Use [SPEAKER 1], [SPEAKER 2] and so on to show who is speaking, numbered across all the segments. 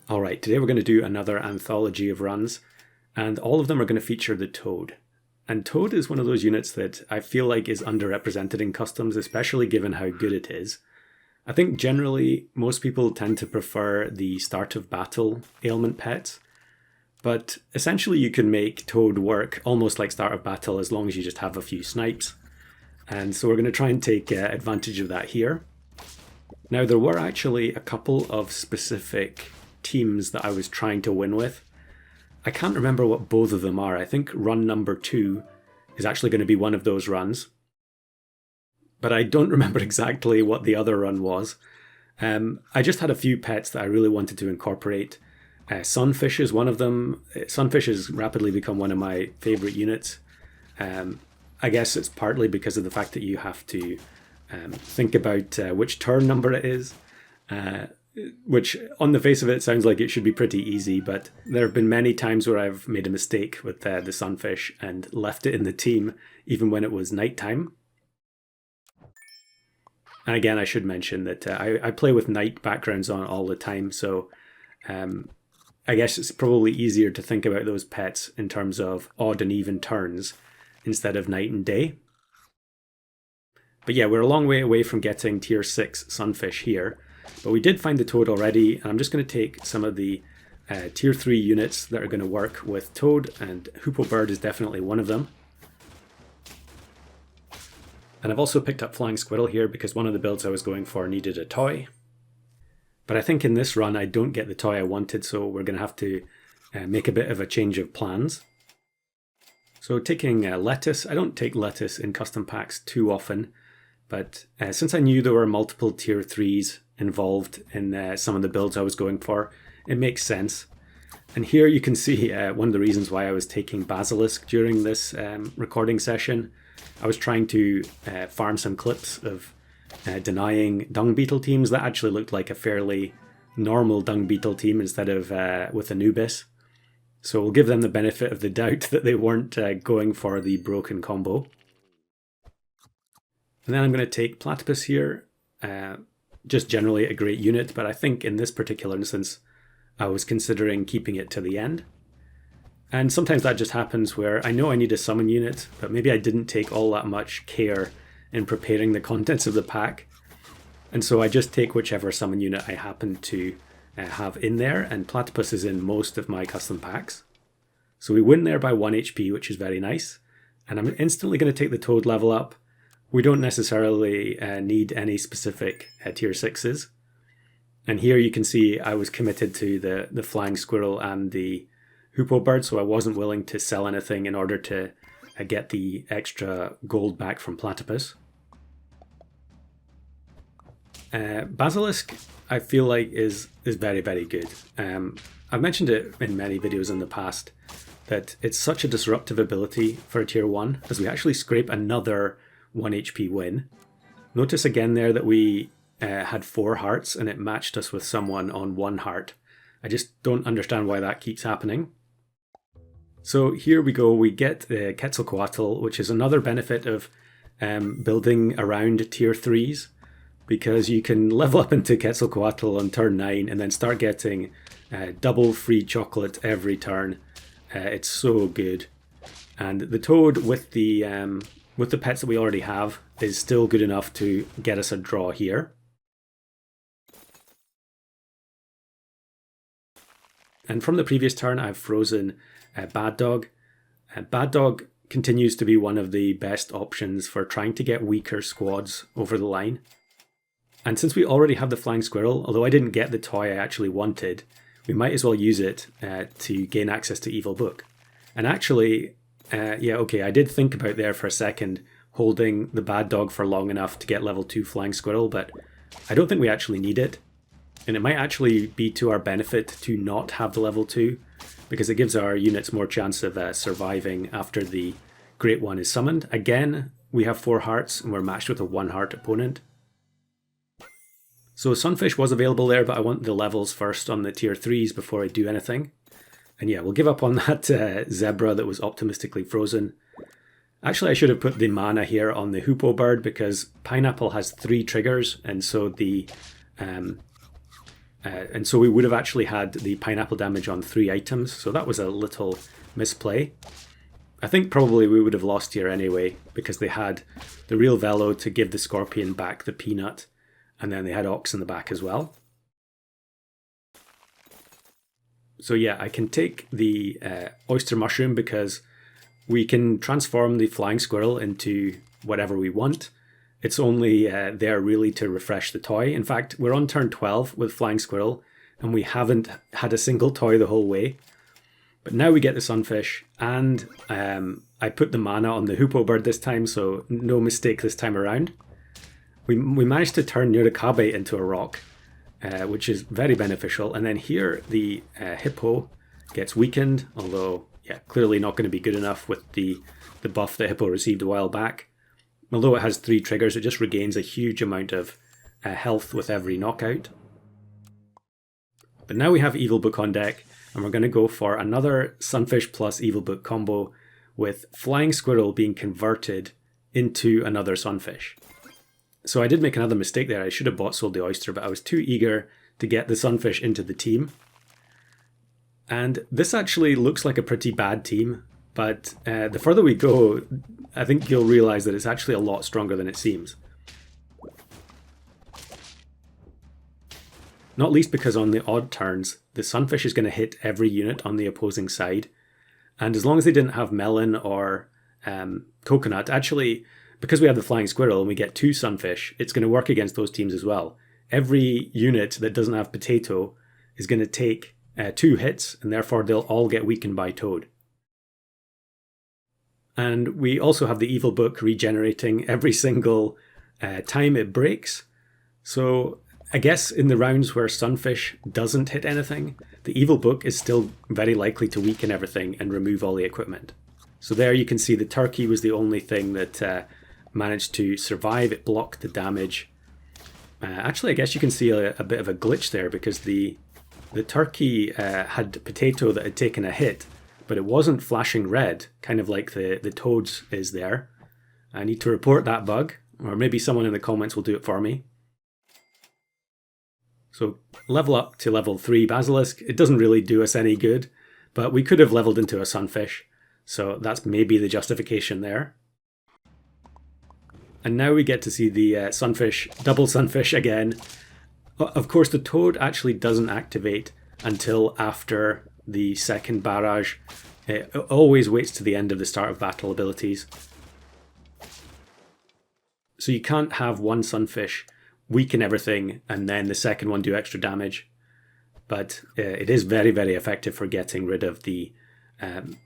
[SPEAKER 1] Alright, today we're going to do another anthology of runs, and all of them are going to feature the Toad. And Toad is one of those units that I feel like is underrepresented in customs, especially given how good it is. I think generally most people tend to prefer the start of battle ailment pets, but essentially you can make Toad work almost like start of battle as long as you just have a few snipes. And so we're going to try and take advantage of that here. Now there were actually a couple of specific teams that I was trying to win with. I can't remember what both of them are. I think run number 2 is actually going to be one of those runs. But I don't remember exactly what the other run was. I just had a few pets that I really wanted to incorporate. Sunfish is one of them. Sunfish has rapidly become one of my favourite units. I guess it's partly because of the fact that you have to think about which turn number it is. Which on the face of it sounds like it should be pretty easy, but there have been many times where I've made a mistake with the sunfish and left it in the team even when it was nighttime. And again, I should mention that I play with night backgrounds on all the time, so I guess it's probably easier to think about those pets in terms of odd and even turns instead of night and day. But yeah, we're a long way away from getting tier 6 sunfish here. But we did find the Toad already, and I'm just going to take some of the tier 3 units that are going to work with Toad, and Hoopoe Bird is definitely one of them. And I've also picked up Flying Squirrel here because one of the builds I was going for needed a toy. But I think in this run I don't get the toy I wanted, so we're going to have to make a bit of a change of plans. So taking lettuce, I don't take lettuce in custom packs too often, but since I knew there were multiple tier 3s involved in some of the builds I was going for, it makes sense. And here you can see one of the reasons why I was taking Basilisk during this recording session. I was trying to farm some clips of denying dung beetle teams that actually looked like a fairly normal dung beetle team instead of with Anubis. So we'll give them the benefit of the doubt that they weren't going for the broken combo. And then I'm going to take Platypus here. Just generally a great unit, but I think in this particular instance I was considering keeping it to the end. And sometimes that just happens where I know I need a summon unit, but maybe I didn't take all that much care in preparing the contents of the pack. And so I just take whichever summon unit I happen to have in there, and Platypus is in most of my custom packs. So we win there by 1 HP, which is very nice. And I'm instantly going to take the Toad level up. We don't necessarily need any specific tier 6s. And here you can see I was committed to the Flying Squirrel and the Hoopoe Bird, so I wasn't willing to sell anything in order to get the extra gold back from Platypus. Basilisk, I feel like is very, very good. I've mentioned it in many videos in the past that it's such a disruptive ability for a tier 1, as we actually scrape another 1 HP win. Notice again there that we had 4 hearts and it matched us with someone on 1 heart. I just don't understand why that keeps happening. So here we go, we get Quetzalcoatl, which is another benefit of building around tier 3s, because you can level up into Quetzalcoatl on turn 9 and then start getting double free chocolate every turn. It's so good. And the Toad with the pets that we already have is still good enough to get us a draw here. And from the previous turn I've frozen Bad Dog. Bad Dog continues to be one of the best options for trying to get weaker squads over the line. And since we already have the Flying Squirrel, although I didn't get the toy I actually wanted, we might as well use it to gain access to Evil Book. And actually, yeah, okay, I did think about there for a second holding the Bad Dog for long enough to get level 2 Flying Squirrel, but I don't think we actually need it. And it might actually be to our benefit to not have the level 2, because it gives our units more chance of surviving after the Great One is summoned. Again, we have 4 hearts and we're matched with a 1 heart opponent. So Sunfish was available there, but I want the levels first on the tier 3s before I do anything. And yeah, we'll give up on that zebra that was optimistically frozen. Actually, I should have put the mana here on the Hoopoe Bird because Pineapple has 3 triggers, and so the And so we would have actually had the pineapple damage on 3 items, so that was a little misplay. I think probably we would have lost here anyway, because they had the real velo to give the scorpion back the peanut, and then they had ox in the back as well. So yeah, I can take the oyster mushroom because we can transform the flying squirrel into whatever we want. It's only there really to refresh the toy. In fact, we're on turn 12 with flying squirrel, and we haven't had a single toy the whole way. But now we get the sunfish, and I put the mana on the hoopoe bird this time, so no mistake this time around. We managed to turn Nurikabe into a rock, which is very beneficial. And then here the hippo gets weakened, although yeah, clearly not going to be good enough with the buff that hippo received a while back. Although it has 3 triggers, it just regains a huge amount of health with every knockout. But now we have Evil Book on deck, and we're going to go for another Sunfish plus Evil Book combo with Flying Squirrel being converted into another Sunfish. So I did make another mistake there. I should have sold the oyster, but I was too eager to get the Sunfish into the team. And this actually looks like a pretty bad team, but the further we go, I think you'll realize that it's actually a lot stronger than it seems. Not least because on the odd turns, the sunfish is going to hit every unit on the opposing side. And as long as they didn't have melon or coconut, actually, because we have the flying squirrel and we get 2 sunfish, it's going to work against those teams as well. Every unit that doesn't have potato is going to take 2 hits, and therefore they'll all get weakened by toad. And we also have the evil book regenerating every single time it breaks. So I guess in the rounds where sunfish doesn't hit anything, the evil book is still very likely to weaken everything and remove all the equipment. So there you can see the turkey was the only thing that managed to survive. It blocked the damage. Actually, I guess you can see a bit of a glitch there, because the turkey had potato that had taken a hit, but it wasn't flashing red, kind of like the toads is there. I need to report that bug, or maybe someone in the comments will do it for me. So level up to level 3 basilisk. It doesn't really do us any good, but we could have leveled into a sunfish, so that's maybe the justification there. And now we get to see the sunfish, double sunfish again. Of course, the toad actually doesn't activate until after the second barrage. It always waits to the end of the start of battle abilities. So you can't have one sunfish weaken everything and then the second one do extra damage. But it is very, very effective for getting rid of the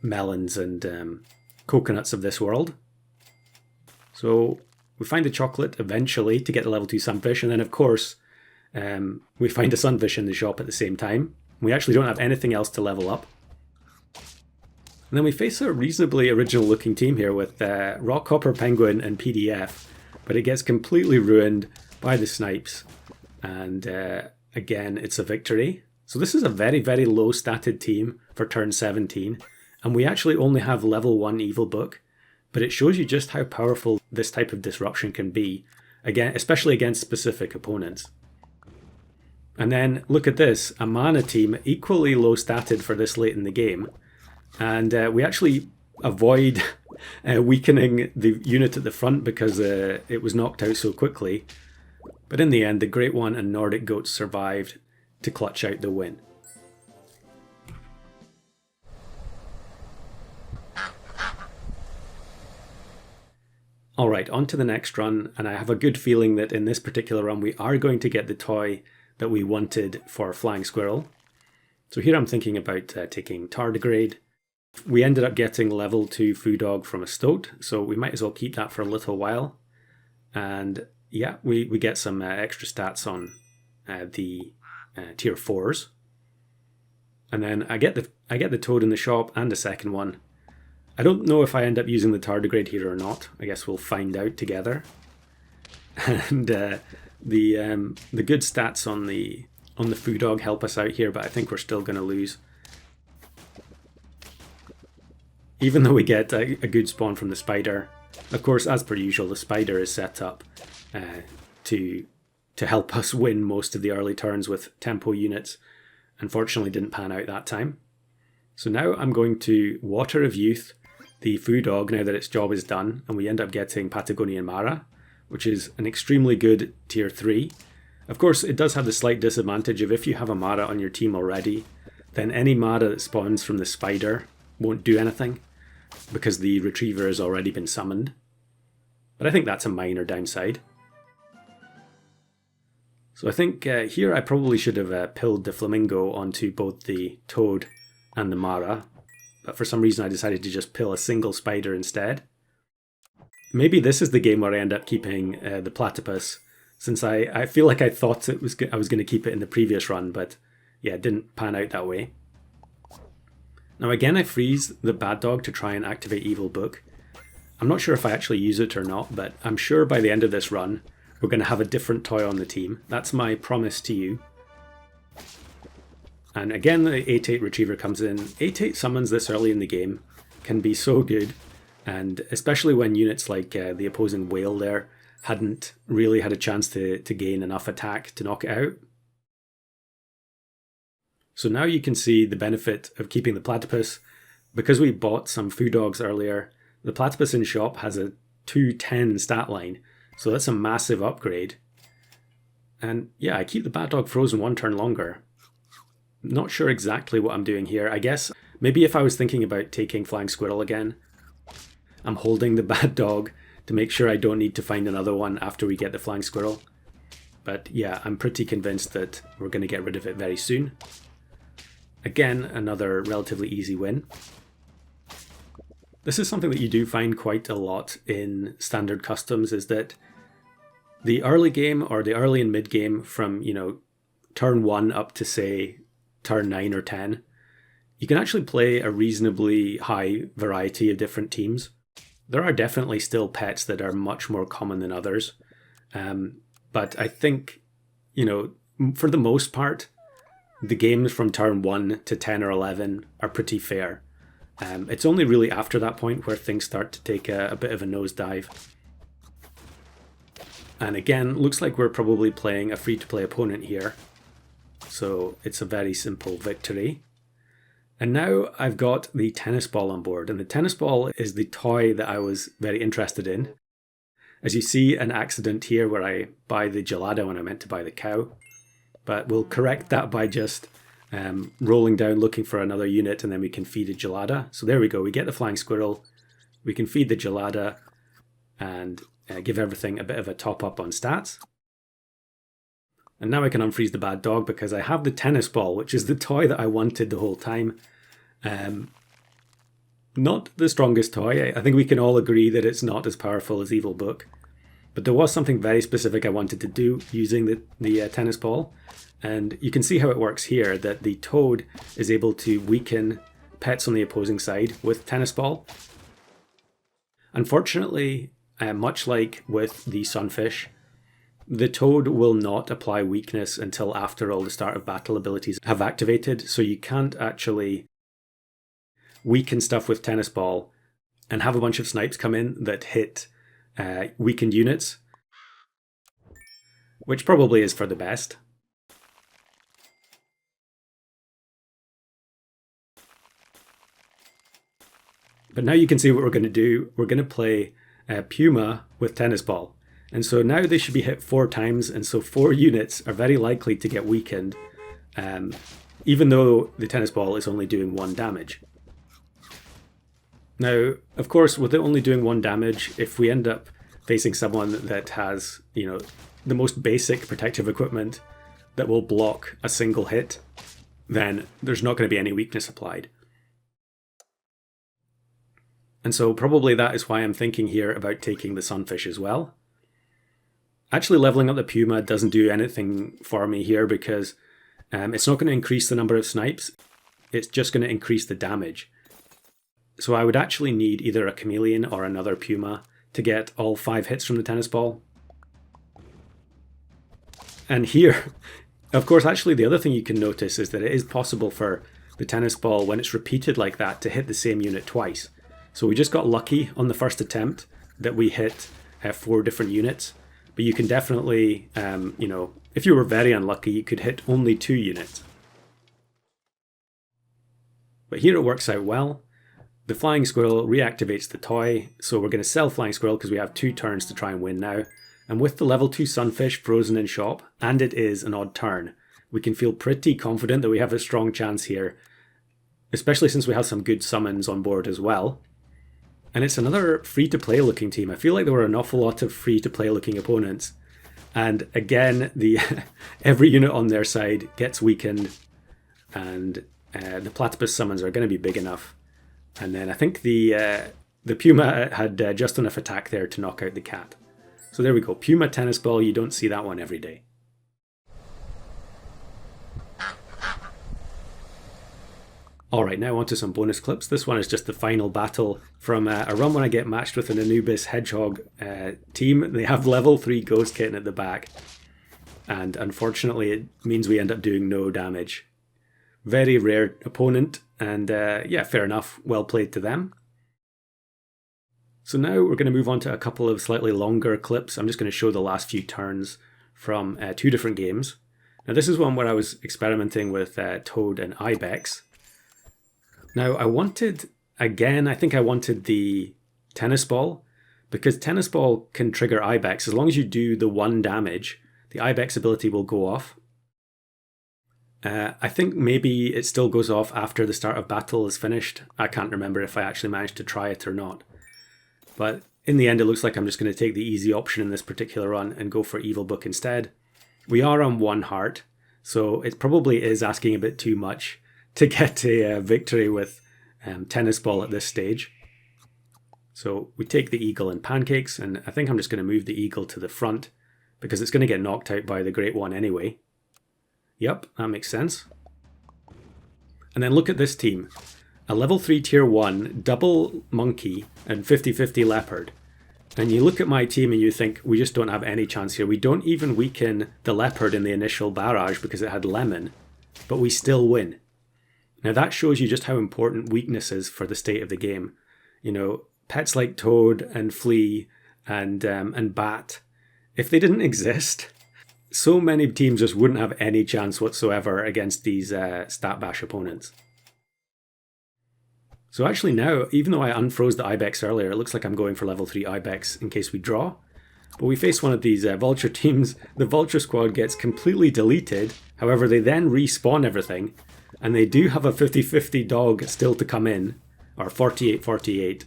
[SPEAKER 1] melons and coconuts of this world. So we find the chocolate eventually to get the level 2 sunfish, and then of course we find a sunfish in the shop at the same time. We actually don't have anything else to level up. And then we face a reasonably original looking team here with Rockhopper Penguin and PDF, but it gets completely ruined by the snipes. And again, it's a victory. So this is a very, very low statted team for turn 17. And we actually only have level 1 evil book, but it shows you just how powerful this type of disruption can be, again, especially against specific opponents. And then look at this, a mana team equally low statted for this late in the game. And we actually avoid weakening the unit at the front because it was knocked out so quickly. But in the end, the Great One and Nordic Goats survived to clutch out the win. Alright, on to the next run, and I have a good feeling that in this particular run we are going to get the toy that we wanted for Flying Squirrel. So here I'm thinking about taking Tardigrade. We ended up getting level 2 Food Dog from a Stoat, so we might as well keep that for a little while. And yeah, we get some extra stats on the tier 4s. And then I get the Toad in the shop and a second one. I don't know if I end up using the Tardigrade here or not. I guess we'll find out together. And the good stats on the Food Dog help us out here, but I think we're still going to lose. Even though we get a good spawn from the spider. Of course, as per usual, the spider is set up to to help us win most of the early turns with tempo units. Unfortunately didn't pan out that time. So now I'm going to Water of Youth the Foo Dog now that its job is done, and we end up getting Patagonian Mara, which is an extremely good tier 3. Of course, it does have the slight disadvantage of if you have a Mara on your team already, then any Mara that spawns from the spider won't do anything, because the retriever has already been summoned. But I think that's a minor downside. So I think here I probably should have pilled the flamingo onto both the toad and the Mara, but for some reason I decided to just pill a single spider instead. Maybe this is the game where I end up keeping the platypus, since I feel like I thought I was going to keep it in the previous run, but yeah, it didn't pan out that way. Now again I freeze the bad dog to try and activate Evil Book. I'm not sure if I actually use it or not, but I'm sure by the end of this run we're going to have a different toy on the team. That's my promise to you. And again the 8-8 retriever comes in. 8-8 summons this early in the game can be so good, and especially when units like the opposing whale there hadn't really had a chance to gain enough attack to knock it out. So now you can see the benefit of keeping the platypus. Because we bought some Foo Dogs earlier, the platypus in shop has a 210 stat line, so that's a massive upgrade. And yeah, I keep the bad dog frozen one turn longer. Not sure exactly what I'm doing here. I guess maybe if I was thinking about taking Flying Squirrel again, I'm holding the bad dog to make sure I don't need to find another one after we get the Flying Squirrel. But yeah, I'm pretty convinced that we're going to get rid of it very soon. Again, another relatively easy win. This is something that you do find quite a lot in standard customs, is that the early game or the early and mid game from, turn 1 up to say turn 9 or 10, you can actually play a reasonably high variety of different teams. There are definitely still pets that are much more common than others. But I think, for the most part, the games from turn 1 to 10 or 11 are pretty fair. It's only really after that point where things start to take a bit of a nosedive. And again, looks like we're probably playing a free-to-play opponent here. So it's a very simple victory. And now I've got the tennis ball on board, and the tennis ball is the toy that I was very interested in. As you see, an accident here where I buy the gelada when I meant to buy the cow, but we'll correct that by just rolling down looking for another unit, and then we can feed a gelada. So there we go, we get the flying squirrel, we can feed the gelada and give everything a bit of a top up on stats. And now I can unfreeze the bad dog because I have the tennis ball, which is the toy that I wanted the whole time. Not the strongest toy. I think we can all agree that it's not as powerful as Evil Book. But there was something very specific I wanted to do using the tennis ball. And you can see how it works here, that the toad is able to weaken pets on the opposing side with tennis ball. Unfortunately, much like with the sunfish, the toad will not apply weakness until after all the start of battle abilities have activated, so you can't actually weaken stuff with tennis ball and have a bunch of snipes come in that hit weakened units, which probably is for the best. But now you can see what we're going to do. We're going to play Puma with tennis ball. And so now they should be hit 4 times, and so 4 units are very likely to get weakened, even though the tennis ball is only doing 1 damage. Now, of course, with it only doing 1 damage, if we end up facing someone that has, the most basic protective equipment that will block a single hit, then there's not going to be any weakness applied. And so probably that is why I'm thinking here about taking the sunfish as well. Actually, leveling up the Puma doesn't do anything for me here because it's not going to increase the number of snipes. It's just going to increase the damage. So I would actually need either a chameleon or another Puma to get all 5 hits from the tennis ball. And here, of course, actually the other thing you can notice is that it is possible for the tennis ball, when it's repeated like that, to hit the same unit twice. So we just got lucky on the first attempt that we hit 4 different units, but you can definitely, you know, if you were very unlucky, you could hit only 2 units. But here it works out well. The flying squirrel reactivates the toy, so we're going to sell flying squirrel because we have 2 turns to try and win now. And with the level 2 sunfish frozen in shop, and it is an odd turn, we can feel pretty confident that we have a strong chance here, especially since we have some good summons on board as well. And it's another free-to-play looking team. I feel like there were an awful lot of free-to-play looking opponents. And again, every unit on their side gets weakened, and the platypus summons are going to be big enough. And then I think the puma had just enough attack there to knock out the cat. So there we go. Puma tennis ball, you don't see that one every day. Alright, now on to some bonus clips. This one is just the final battle from a run when I get matched with an Anubis Hedgehog team. They have level 3 Ghost Kitten at the back. And unfortunately it means we end up doing no damage. Very rare opponent, and yeah, fair enough. Well played to them. So now we're going to move on to a couple of slightly longer clips. I'm just going to show the last few turns from 2 different games. Now this is one where I was experimenting with Toad and Ibex. Now I wanted, again, I think I wanted the tennis ball, because tennis ball can trigger Ibex. As long as you do the 1 damage, the Ibex ability will go off. I think maybe it still goes off after the start of battle is finished. I can't remember if I actually managed to try it or not. But in the end, it looks like I'm just going to take the easy option in this particular run and go for Evil Book instead. We are on 1 heart, so it probably is asking a bit too much to get a victory with tennis ball at this stage. So we take the eagle and pancakes, and I think I'm just going to move the eagle to the front because it's going to get knocked out by the great one anyway. Yep, that makes sense. And then look at this team. A level 3 tier 1 double monkey and 50-50 leopard. And you look at my team and you think, we just don't have any chance here. We don't even weaken the leopard in the initial barrage because it had lemon, but we still win. Now that shows you just how important weakness is for the state of the game. You know, pets like Toad and Flea and Bat, if they didn't exist, so many teams just wouldn't have any chance whatsoever against these stat bash opponents. So actually now, even though I unfroze the Ibex earlier, it looks like I'm going for level 3 Ibex in case we draw. But we face one of these vulture teams. The vulture squad gets completely deleted. However, they then respawn everything. And they do have a 50-50 dog still to come in. Or 48-48.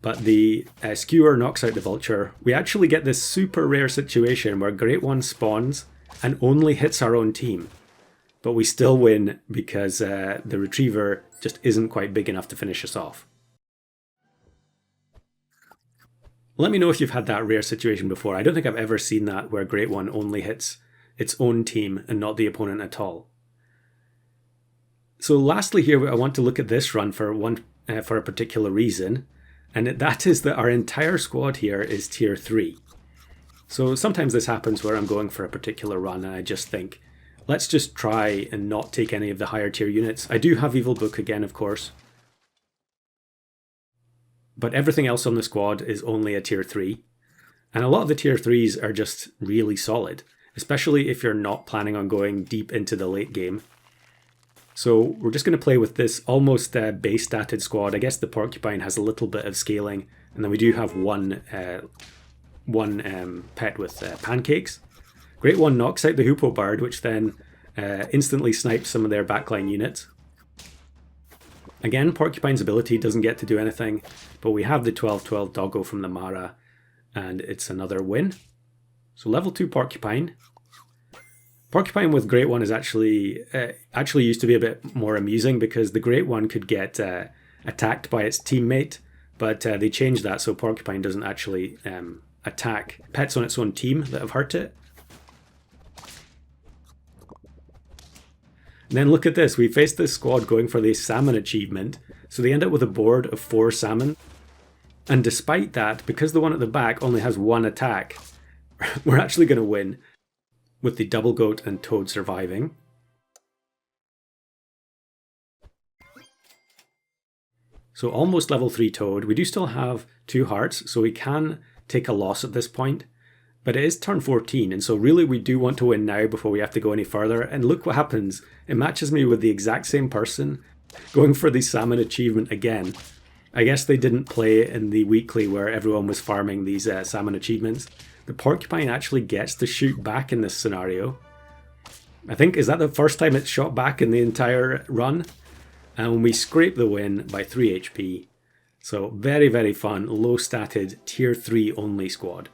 [SPEAKER 1] But the skewer knocks out the vulture. We actually get this super rare situation where Great One spawns and only hits our own team. But we still win because the retriever just isn't quite big enough to finish us off. Let me know if you've had that rare situation before. I don't think I've ever seen that where Great One only hits its own team and not the opponent at all. So lastly here, I want to look at this run for a particular reason. And that is that our entire squad here is tier 3. So sometimes this happens where I'm going for a particular run and I just think, let's just try and not take any of the higher tier units. I do have Evil Book again, of course. But everything else on the squad is only a tier 3. And a lot of the tier 3s are just really solid, especially if you're not planning on going deep into the late game. So we're just going to play with this almost base statted squad. I guess the porcupine has a little bit of scaling, and then we do have one pet with pancakes. Great One knocks out the hoopoe bird, which then instantly snipes some of their backline units. Again, porcupine's ability doesn't get to do anything, but we have the 12-12 doggo from the Mara, and it's another win. So level 2 porcupine. Porcupine with Great One is actually used to be a bit more amusing because the Great One could get attacked by its teammate, but they changed that so Porcupine doesn't actually attack pets on its own team that have hurt it. And then look at this, we faced this squad going for the salmon achievement, so they end up with a board of 4 salmon. And despite that, because the one at the back only has 1 attack, we're actually going to win, with the double goat and toad surviving. So almost level 3 toad. We do still have 2 hearts, so we can take a loss at this point. But it is turn 14, and so really we do want to win now before we have to go any further. And look what happens. It matches me with the exact same person, going for the salmon achievement again. I guess they didn't play in the weekly where everyone was farming these salmon achievements. The porcupine actually gets to shoot back in this scenario. I think, is that the first time it's shot back in the entire run? And we scrape the win by 3 HP. So very, very fun, low statted, tier 3 only squad.